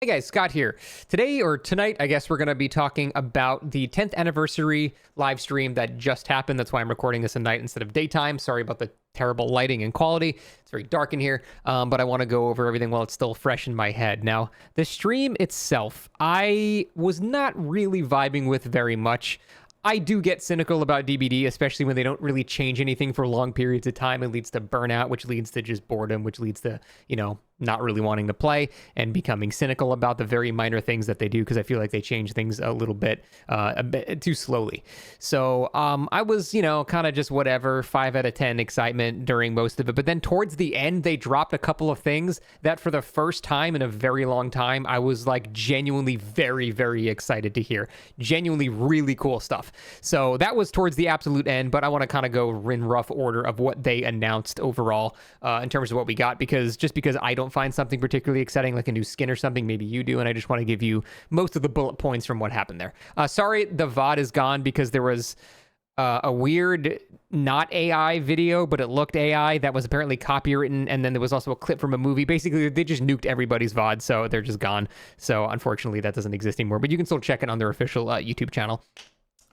Hey guys, Scott here. Today or tonight, I guess we're going to be talking about the 10th anniversary live stream that just happened. That's why I'm recording this at night instead of daytime. Sorry about the terrible lighting and quality. It's very dark in here, but I want to go over everything while it's still fresh in my head. Now, the stream itself, I was not really vibing with very much. I do get cynical about DBD, especially when they don't really change anything for long periods of time. It leads to burnout, which leads to just boredom, which leads to, not really wanting to play and becoming cynical about the very minor things that they do, because I feel like they change things a bit too slowly. So I was, kind of just whatever, 5 out of 10 excitement during most of it. But then towards the end, they dropped a couple of things that for the first time in a very long time, I was like genuinely very, very excited to hear. Genuinely really cool stuff. So that was towards the absolute end, but I want to kind of go in rough order of what they announced overall in terms of what we got, because I don't find something particularly exciting, like a new skin or something, maybe you do, and I just want to give you most of the bullet points from what happened there. Sorry, the VOD is gone because there was a weird not AI video, but it looked AI that was apparently copywritten, and then there was also a clip from a movie. Basically, they just nuked everybody's VOD, so they're just gone. So unfortunately, that doesn't exist anymore, but you can still check it on their official YouTube channel.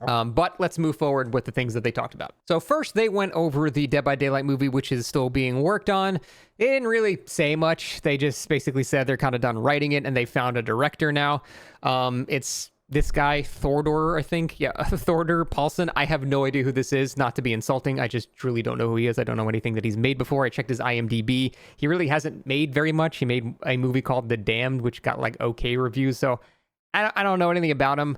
But let's move forward with the things that they talked about. So first, they went over the Dead by Daylight movie, which is still being worked on. They didn't really say much. They just basically said they're kind of done writing it, and they found a director now. It's this guy, Thordor, I think. Yeah, Thordor Paulson. I have no idea who this is, not to be insulting. I just truly don't know who he is. I don't know anything that he's made before. I checked his IMDb. He really hasn't made very much. He made a movie called The Damned, which got like okay reviews. So I don't know anything about him.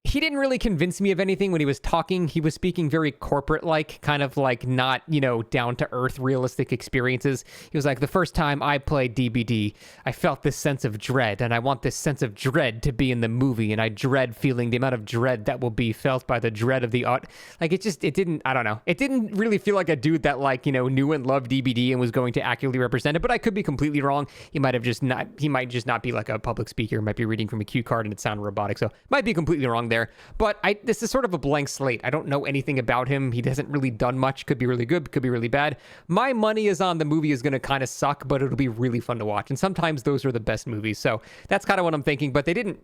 He didn't really convince me of anything when he was talking. He was speaking very corporate-like, kind of like not, down-to-earth realistic experiences. He was like, the first time I played DBD, I felt this sense of dread, and I want this sense of dread to be in the movie, and I dread feeling the amount of dread that will be felt by the dread of the art. Like, it didn't, I don't know. It didn't really feel like a dude that, knew and loved DBD and was going to accurately represent it, but I could be completely wrong. He might just not be like a public speaker, might be reading from a cue card and it sounded robotic, so might be completely wrong there. But this is sort of a blank slate. I don't know anything about him. He hasn't really done much. Could be really good, could be really bad. My money is on the movie is going to kind of suck, but it'll be really fun to watch. And sometimes those are the best movies. So that's kind of what I'm thinking, but they didn't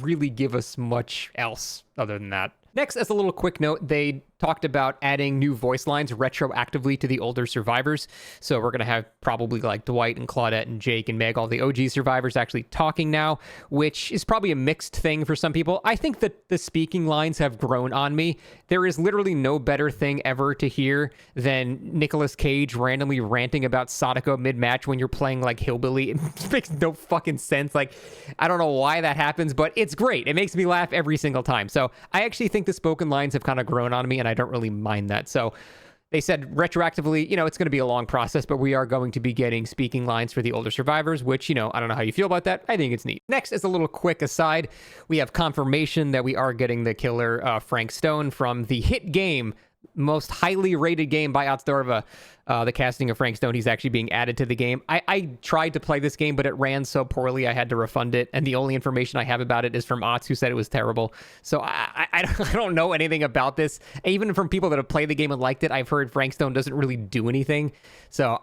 really give us much else other than that. Next, as a little quick note, they talked about adding new voice lines retroactively to the older survivors. So we're going to have probably like Dwight and Claudette and Jake and Meg, all the OG survivors actually talking now, which is probably a mixed thing for some people. I think that the speaking lines have grown on me. There is literally no better thing ever to hear than Nicolas Cage randomly ranting about Sadako mid-match when you're playing like Hillbilly. It makes no fucking sense. Like, I don't know why that happens, but it's great. It makes me laugh every single time. So I actually think the spoken lines have kind of grown on me, and I don't really mind that. So they said retroactively, it's going to be a long process, but we are going to be getting speaking lines for the older survivors, which, I don't know how you feel about that. I think it's neat. Next, as a little quick aside, we have confirmation that we are getting the killer Frank Stone from the hit game, most highly rated game by Otzdorva, the casting of Frank Stone. He's actually being added to the game. I tried to play this game, but it ran so poorly I had to refund it, and the only information I have about it is from Otz, who said it was terrible. So I don't know anything about this. Even from people that have played the game and liked it, I've heard Frank Stone doesn't really do anything. So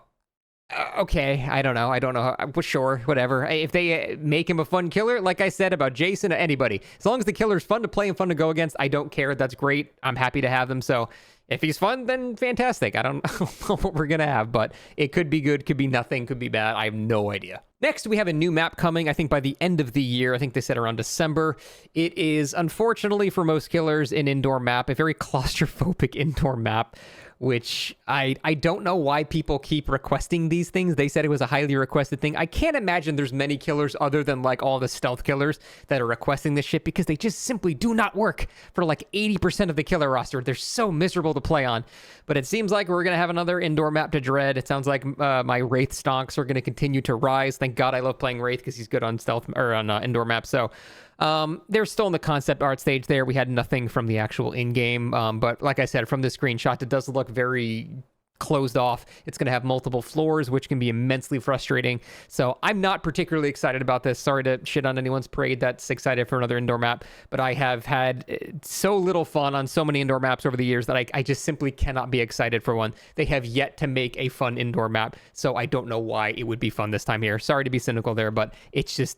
okay, I don't know. Well, sure, whatever. If they make him a fun killer, like I said about Jason, anybody, as long as the killer's fun to play and fun to go against, I don't care. That's great. I'm happy to have them. So if he's fun, then fantastic. I don't know what we're going to have, but it could be good, could be nothing, could be bad. I have no idea. Next, we have a new map coming, I think by the end of the year. I think they said around December. It is, unfortunately for most killers, an indoor map, a very claustrophobic indoor map, which I don't know why people keep requesting these things. They said it was a highly requested thing. I can't imagine there's many killers other than like all the stealth killers that are requesting this shit, because they just simply do not work for like 80% of the killer roster. They're so miserable to play on. But it seems like we're going to have another indoor map to dread. It sounds like my Wraith stonks are going to continue to rise. Thank God I love playing Wraith because he's good on stealth or on indoor maps. So they're still in the concept art stage there. We had nothing from the actual in-game, but like I said, from the screenshot, it does look very closed off. It's going to have multiple floors, which can be immensely frustrating. So I'm not particularly excited about this. Sorry to shit on anyone's parade that's excited for another indoor map, but I have had so little fun on so many indoor maps over the years that I just simply cannot be excited for one. They have yet to make a fun indoor map, so I don't know why it would be fun this time here. Sorry to be cynical there, but it's just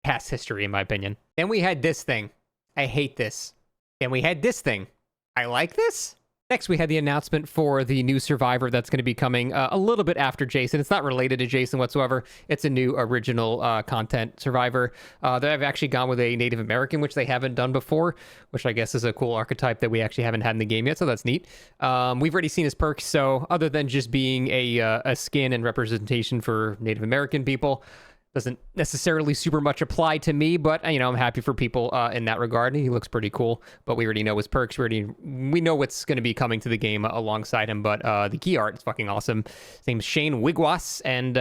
past history, in my opinion. Then we had this thing. I hate this. Then we had this thing. I like this. Next, we had the announcement for the new Survivor that's going to be coming a little bit after Jason. It's not related to Jason whatsoever. It's a new original content Survivor. They've actually gone with a Native American, which they haven't done before, which I guess is a cool archetype that we actually haven't had in the game yet, so that's neat. We've already seen his perks, so other than just being a skin and representation for Native American people, doesn't necessarily super much apply to me, but I'm happy for people in that regard. He looks pretty cool, but we already know his perks. We know what's going to be coming to the game alongside him, but the key art is fucking awesome. His name's Shane Wigwas, and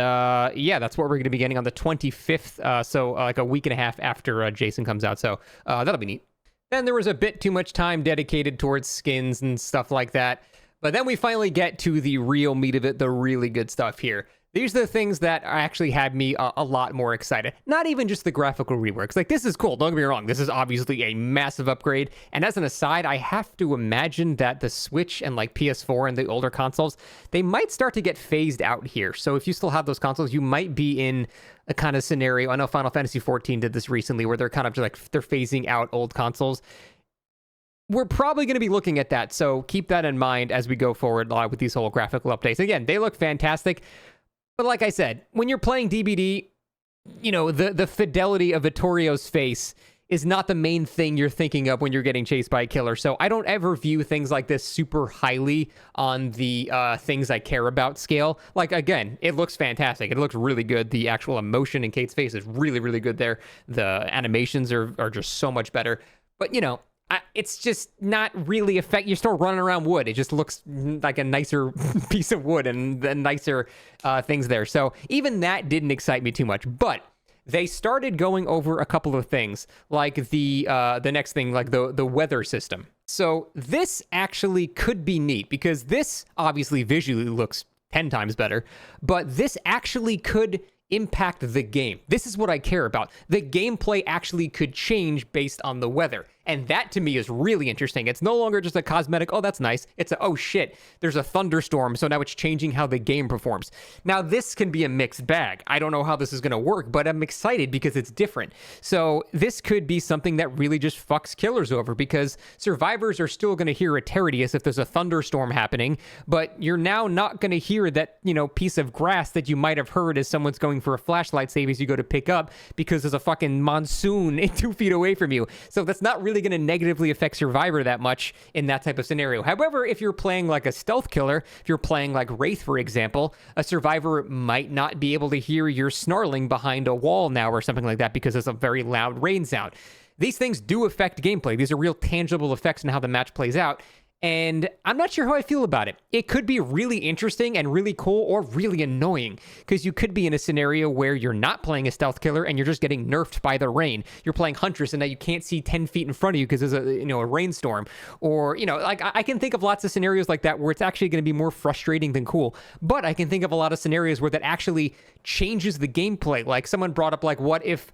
yeah, that's what we're going to be getting on the 25th, so like a week and a half after Jason comes out, so that'll be neat. Then there was a bit too much time dedicated towards skins and stuff like that, but then we finally get to the real meat of it, the really good stuff here. These are the things that actually had me a lot more excited. Not even just the graphical reworks. Like, this is cool, don't get me wrong. This is obviously a massive upgrade. And as an aside, I have to imagine that the Switch and like PS4 and the older consoles, they might start to get phased out here. So if you still have those consoles, you might be in a kind of scenario. I know Final Fantasy XIV did this recently, where they're kind of just like, they're phasing out old consoles. We're probably going to be looking at that. So keep that in mind as we go forward with these whole graphical updates. Again, they look fantastic. But like I said, when you're playing DBD, the fidelity of Vittorio's face is not the main thing you're thinking of when you're getting chased by a killer. So I don't ever view things like this super highly on the things I care about scale. Like, again, it looks fantastic. It looks really good. The actual emotion in Kate's face is really, really good there. The animations are just so much better. But, it's just not really you're still running around wood. It just looks like a nicer piece of wood and the nicer things there. So even that didn't excite me too much. But they started going over a couple of things, like the next thing, like the weather system. So this actually could be neat, because this obviously visually looks 10 times better, but this actually could impact the game. This is what I care about. The gameplay actually could change based on the weather. And that to me is really interesting. It's no longer just a cosmetic, oh, that's nice. It's a, oh shit, there's a thunderstorm, so now it's changing how the game performs. Now, this can be a mixed bag. I don't know how this is going to work, but I'm excited because it's different. So this could be something that really just fucks killers over, because survivors are still going to hear a Terradius if there's a thunderstorm happening, but you're now not going to hear that, piece of grass that you might have heard as someone's going for a flashlight save as you go to pick up, because there's a fucking monsoon 2 feet away from you. So that's not really going to negatively affect Survivor that much in that type of scenario. However, if you're playing like a stealth killer, if you're playing like Wraith, for example, a Survivor might not be able to hear your snarling behind a wall now or something like that, because it's a very loud rain sound. These things do affect gameplay. These are real tangible effects in how the match plays out. And I'm not sure how I feel about it. It could be really interesting and really cool, or really annoying, because you could be in a scenario where you're not playing a stealth killer and you're just getting nerfed by the rain. You're playing Huntress and now you can't see 10 feet in front of you because there's a rainstorm. Or, like I can think of lots of scenarios like that where it's actually going to be more frustrating than cool. But I can think of a lot of scenarios where that actually changes the gameplay. Like someone brought up, like, what if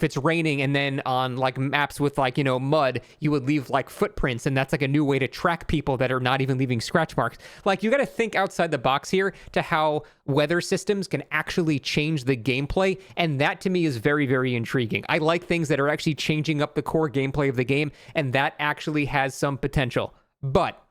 it's raining and then on like maps with like, mud, you would leave like footprints, and that's like a new way to track people that are not even leaving scratch marks. Like, you got to think outside the box here to how weather systems can actually change the gameplay. And that to me is very, very intriguing. I like things that are actually changing up the core gameplay of the game, and that actually has some potential. But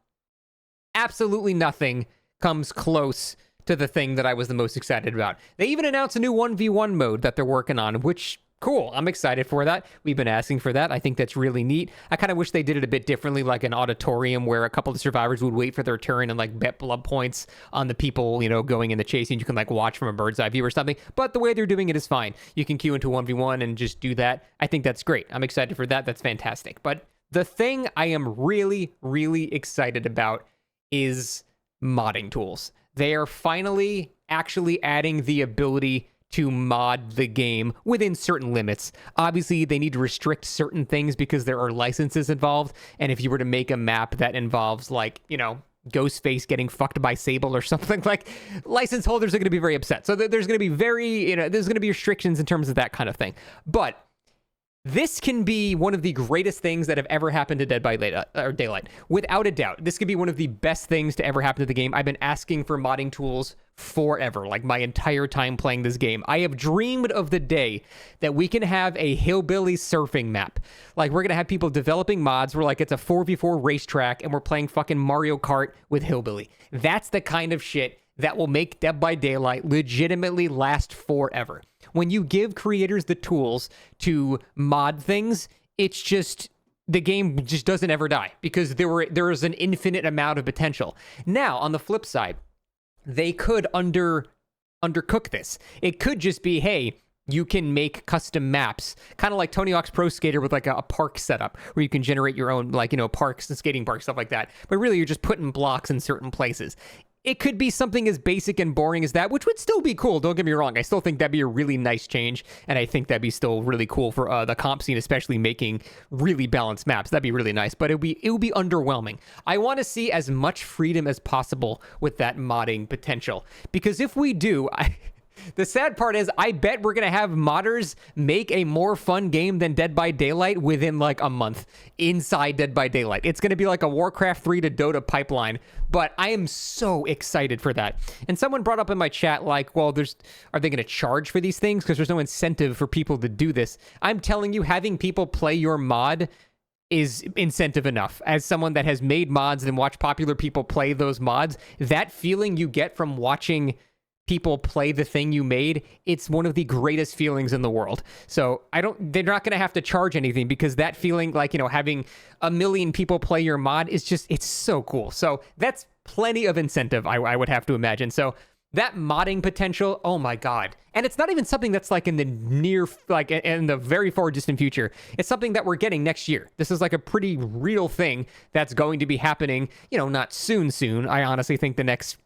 absolutely nothing comes close to the thing that I was the most excited about. They even announced a new 1v1 mode that they're working on, which, cool, I'm excited for that. We've been asking for that. I think that's really neat. I kind of wish they did it a bit differently, like an auditorium where a couple of survivors would wait for their turn and like bet blood points on the people, going in the chasing. You can like watch from a bird's eye view or something. But the way they're doing it is fine. You can queue into 1v1 and just do that. I think that's great. I'm excited for that. That's fantastic. But the thing I am really, really excited about is modding tools. They are finally actually adding the ability to mod the game within certain limits. Obviously, they need to restrict certain things because there are licenses involved. And if you were to make a map that involves, like, Ghostface getting fucked by Sable or something, like, license holders are going to be very upset. So there's going to be there's going to be restrictions in terms of that kind of thing. But this can be one of the greatest things that have ever happened to Dead by Daylight. Without a doubt, this could be one of the best things to ever happen to the game. I've been asking for modding tools forever, like my entire time playing this game. I have dreamed of the day that we can have a hillbilly surfing map. Like, we're gonna have people developing mods where, like, it's a 4v4 racetrack and we're playing fucking Mario Kart with hillbilly. That's the kind of shit that will make Dead by Daylight legitimately last forever. When you give creators the tools to mod things, it's just, the game just doesn't ever die because there is an infinite amount of potential. Now, on the flip side, they could undercook this. It could just be, hey, you can make custom maps, kind of like Tony Hawk's Pro Skater with like a park setup where you can generate your own, like, you know, parks and skating parks, stuff like that. But really, you're just putting blocks in certain places. It could be something as basic and boring as that, which would still be cool. Don't get me wrong. I still think that'd be a really nice change. And I think that'd be still really cool for the comp scene, especially making really balanced maps. That'd be really nice, but it would be underwhelming. I want to see as much freedom as possible with that modding potential. Because if we do, the sad part is, I bet we're going to have modders make a more fun game than Dead by Daylight within like a month inside Dead by Daylight. It's going to be like a Warcraft 3 to Dota pipeline, but I am so excited for that. And someone brought up in my chat, like, well, are they going to charge for these things? Because there's no incentive for people to do this. I'm telling you, having people play your mod is incentive enough. As someone that has made mods and watched popular people play those mods, that feeling you get from watching people play the thing you made, it's one of the greatest feelings in the world. So they're not going to have to charge anything, because that feeling, like, you know, having a million people play your mod is just, it's so cool. So that's plenty of incentive, I would have to imagine. So that modding potential, oh my God. And it's not even something that's like in the in the very far distant future. It's something that we're getting next year. This is like a pretty real thing that's going to be happening, you know, not soon. I honestly think the next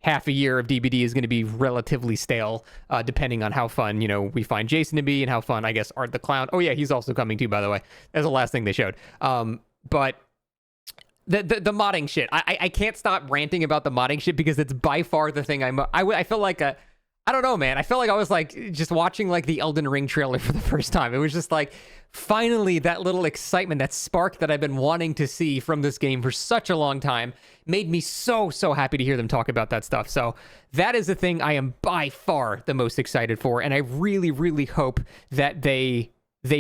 half a year of DBD is going to be relatively stale, depending on how fun, you know, we find Jason to be, and how fun, I guess, Art the Clown. Oh yeah, he's also coming too, by the way. That's the last thing they showed. But the modding shit, I can't stop ranting about the modding shit, because it's by far the thing I feel like I don't know, man. I felt like I was like just watching like the Elden Ring trailer for the first time. It was just like, finally, that little excitement, that spark that I've been wanting to see from this game for such a long time, made me so happy to hear them talk about that stuff. So that is the thing I am by far the most excited for, and I really hope that they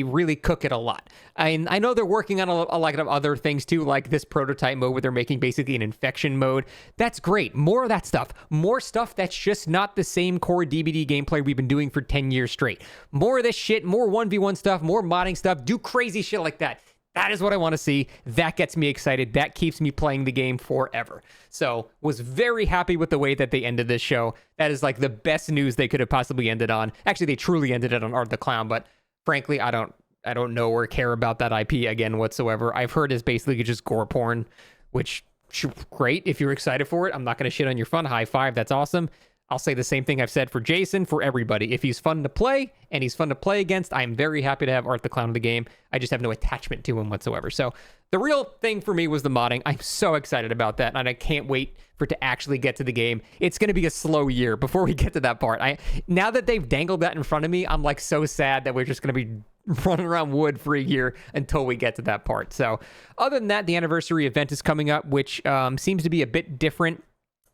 really cook it a lot. And I know they're working on a lot of other things too, like this prototype mode where they're making basically an infection mode. That's great. More of that stuff. More stuff that's just not the same core DBD gameplay we've been doing for 10 years straight. More of this shit, more 1v1 stuff, more modding stuff, do crazy shit like that. That is what I want to see. That gets me excited. That keeps me playing the game forever. So, was very happy with the way that they ended this show. That is like the best news they could have possibly ended on. Actually, they truly ended it on Art the Clown, but frankly, I don't know or care about that IP again whatsoever. I've heard it's basically just gore porn, which, great if you're excited for it. I'm not going to shit on your fun. High five. That's awesome. I'll say the same thing I've said for Jason, for everybody. If he's fun to play and he's fun to play against, I'm very happy to have Art the Clown in the game. I just have no attachment to him whatsoever. So the real thing for me was the modding. I'm so excited about that, and I can't wait for it to actually get to the game. It's going to be a slow year before we get to that part. Now that they've dangled that in front of me, I'm like so sad that we're just going to be running around wood for a year until we get to that part. So other than that, the anniversary event is coming up, which seems to be a bit different.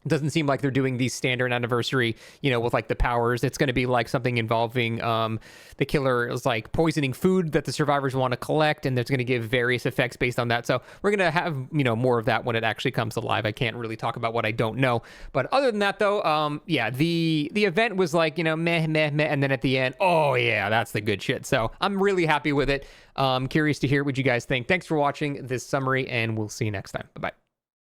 It doesn't seem like they're doing the standard anniversary, you know, with like the powers. It's going to be like something involving the killer is like poisoning food that the survivors want to collect, and there's going to give various effects based on that. So we're going to have, you know, more of that when it actually comes alive. I can't really talk about what I don't know. But other than that, though, yeah, the event was like, you know, meh, and then at the end, oh yeah, that's the good shit. So I'm really happy with it. Curious to hear what you guys think. Thanks for watching this summary, and we'll see you next time. Bye-bye.